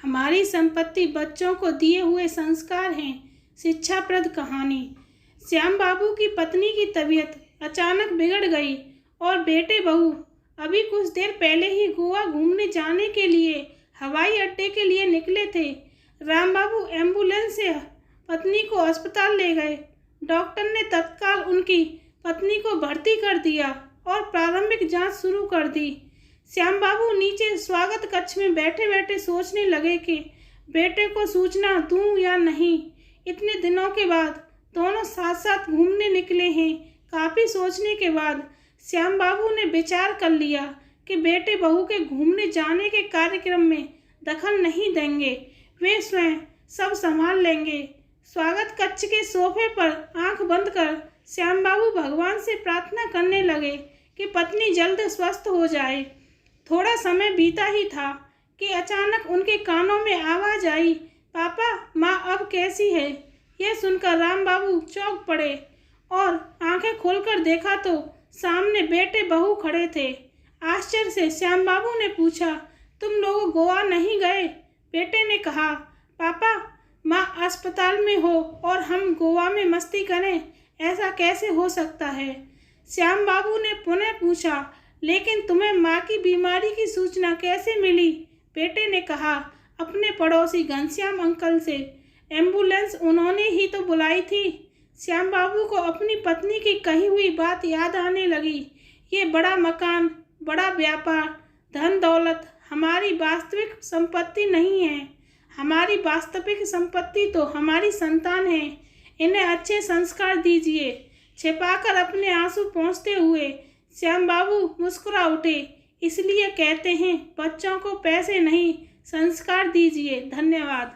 हमारी संपत्ति बच्चों को दिए हुए संस्कार हैं। शिक्षाप्रद कहानी। श्याम बाबू की पत्नी की तबीयत अचानक बिगड़ गई और बेटे बहू अभी कुछ देर पहले ही गोवा घूमने जाने के लिए हवाई अड्डे के लिए निकले थे। राम बाबू एम्बुलेंस से पत्नी को अस्पताल ले गए। डॉक्टर ने तत्काल उनकी पत्नी को भर्ती कर दिया और प्रारंभिक जांच शुरू कर दी। श्याम बाबू नीचे स्वागत कक्ष में बैठे बैठे सोचने लगे कि बेटे को सूचना दूं या नहीं। इतने दिनों के बाद दोनों साथ साथ घूमने निकले हैं। काफ़ी सोचने के बाद श्याम बाबू ने विचार कर लिया कि बेटे बहू के घूमने जाने के कार्यक्रम में दखल नहीं देंगे, वे स्वयं सब संभाल लेंगे। स्वागत कक्ष के सोफे पर आंख बंद कर श्याम बाबू भगवान से प्रार्थना करने लगे कि पत्नी जल्द स्वस्थ हो जाए। थोड़ा समय बीता ही था कि अचानक उनके कानों में आवाज़ आई, पापा, माँ अब कैसी है? यह सुनकर राम बाबू चौंक पड़े और आंखें खोलकर देखा तो सामने बेटे बहू खड़े थे। आश्चर्य से श्याम बाबू ने पूछा, तुम लोग गोवा नहीं गए? बेटे ने कहा, पापा, माँ अस्पताल में हो और हम गोवा में मस्ती करें, ऐसा कैसे हो सकता है? श्याम बाबू ने पुनः पूछा, लेकिन तुम्हें माँ की बीमारी की सूचना कैसे मिली? बेटे ने कहा, अपने पड़ोसी घनश्याम अंकल से। एम्बुलेंस उन्होंने ही तो बुलाई थी। श्याम बाबू को अपनी पत्नी की कही हुई बात याद आने लगी। ये बड़ा मकान, बड़ा व्यापार, धन दौलत हमारी वास्तविक संपत्ति नहीं है। हमारी वास्तविक संपत्ति तो हमारी संतान है। इन्हें अच्छे संस्कार दीजिए। छिपाकर अपने आंसू पोंछते हुए श्याम बाबू मुस्कुरा उठे। इसलिए कहते हैं, बच्चों को पैसे नहीं, संस्कार दीजिए। धन्यवाद।